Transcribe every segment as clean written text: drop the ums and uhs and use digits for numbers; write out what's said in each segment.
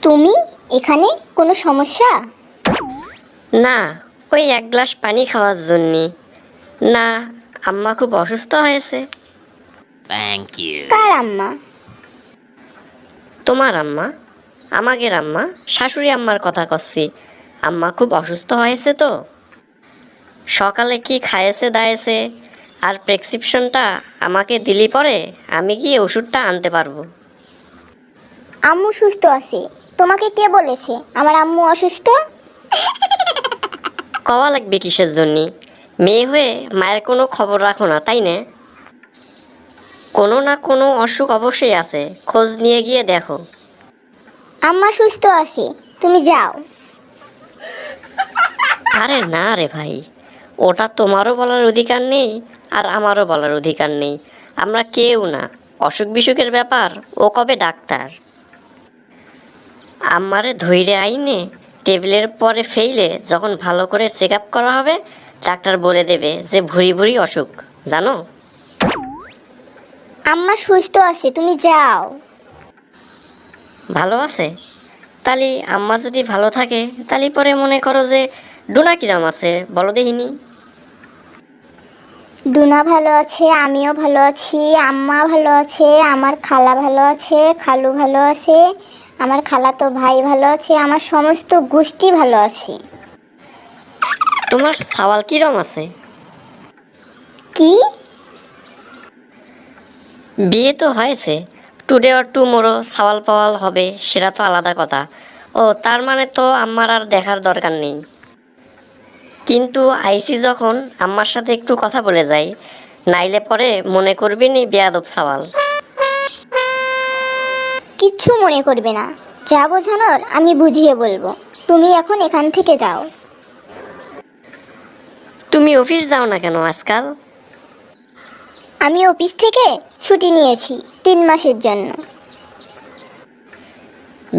তুমি এখানে কোনো সমস্যা? না, ওই এক গ্লাস পানি খাওয়ার জন্যে। না, আম্মা খুব অসুস্থ হয়েছে। Thank you. কার আম্মা? তোমার আম্মা, আমাদের আম্মা, শাশুড়ি আম্মার কথা কচ্ছি। আম্মা খুব অসুস্থ হয়েছে তো। সকালে কি খাইয়েছে দায়েছে আর প্রেসক্রিপশনটা আমাকে দিলি পরে আমি গিয়ে ওষুধটা আনতে পারবো। আম্মু সুস্থ আছে। তোমাকে কে বলেছে আমার আম্মু অসুস্থ? কওয়া লাগবে কিসের জন্যে? মেয়ে হয়ে মায়ের কোনো খবর রাখো না, তাই না? কোনো না কোনো অসুখ অবশ্যই আছে, খোঁজ নিয়ে গিয়ে দেখো। আম্মা সুস্থ আছে, তুমি যাও। আরে না রে ভাই, ওটা তোমারও বলার অধিকার নেই আর আমারও বলার অধিকার নেই। আমরা কেউ না, অসুখ বিসুখের ব্যাপার ও কবে ডাক্তার। আমারে ধৈর্য আইনে টেবিলের পরে ফেইলে যখন ভালো করে চেক আপ করা হবে, ডাক্তার বলে দেবে যে ভুঁড়ি ভুঁড়ি অসুখ, জানো? আম্মা সুস্থ আছে, তুমি যাও। ভালো আছে? তাহলে আম্মা যদি ভালো থাকে তাহলে পরে মনে করো যে ডোনা কিরাম আছে বলো দেখিনি। ডুনা ভালো আছে, আমিও ভালো আছি, আম্মা ভালো আছে, আমার খালা ভালো আছে, খালু ভালো আছে, আমার খালাতো ভাই ভালো আছে, আমার সমস্ত গোষ্ঠী ভালো আছে। তোমার সাওয়াল কিরম আছে? কি? বিয়ে তো হয়েছে, টুডে অর টুমোরো সাওয়াল পাওয়াল হবে সেটা তো আলাদা কথা। ও তার মানে তো আম্মার আর দেখার দরকার নেই। কিন্তু আইসি যখন আম্মার সাথে একটু কথা বলে যাই, নাইলে পরে মনে করবি নি বেয়াদব সাওয়াল। কিচ্ছু মনে করবে না, যা বোঝানোর আমি বুঝিয়ে বলবো। তুমি এখন এখান থেকে যাও। তুমি অফিস যাও না কেন আজকাল? আমি অফিস থেকে ছুটি নিয়েছি 3 মাসের জন্য।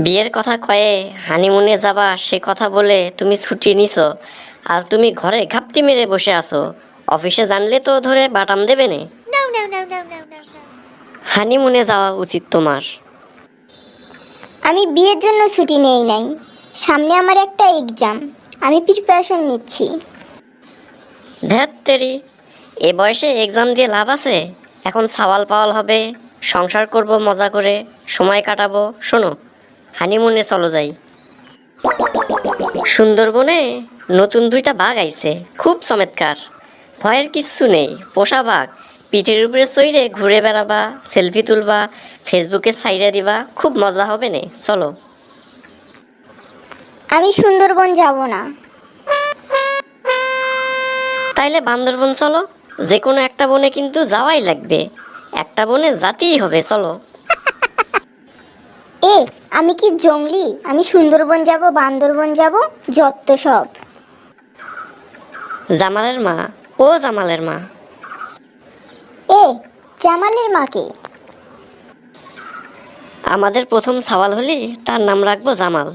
বিয়ের কথা কয়ে হানিমুনে যাবা সে কথা বলে তুমি ছুটি নিছো, আর তুমি ঘরে ঘাপটি মেরে বসে আছো। অফিসে জানলে তো ধরে বাটাম দেবে নে। হানিমুনে যাওয়া উচিত তোমার। আমি বিয়ের জন্য ছুটি নেই নাই, সামনে আমার একটা এক্সাম, আমি প্রিপারেশন নিচ্ছি। ধ্যাত তেরি, এ বয়সে এক্সাম দিয়ে লাভ আছে? এখন সাওয়াল পাওয়াল হবে, সংসার করব মজা করে, সময় কাটাবো। শোনো, হানিমুনে চলো যাই। সুন্দরবনে নতুন 2টা বাঘ আইছে, খুব চমৎকার। ভয়ের কিচ্ছু নেই, পোষা বাঘ। পিঠের উপরে চইরে ঘুরে বেড়াবা, সেলফি তুলবা, ফেসবুকে ছাইড়া দিবা, খুব মজা হবে নে, চলো। আমি সুন্দরবন যাব না। তাইলে বান্দরবন চলো, যে কোনো একটা বনে কিন্তু যাওয়াই লাগবে, একটা বনে যাতেই হবে, চলো। এ আমি কি জঙ্গলি? আমি সুন্দরবন যাব, বান্দরবন যাব, যত সব। জামালের মা, ও জামালের মা। এ জামালের মাকে? আমাদের প্রথম সওয়াল হলি তার নাম রাখবো জামাল।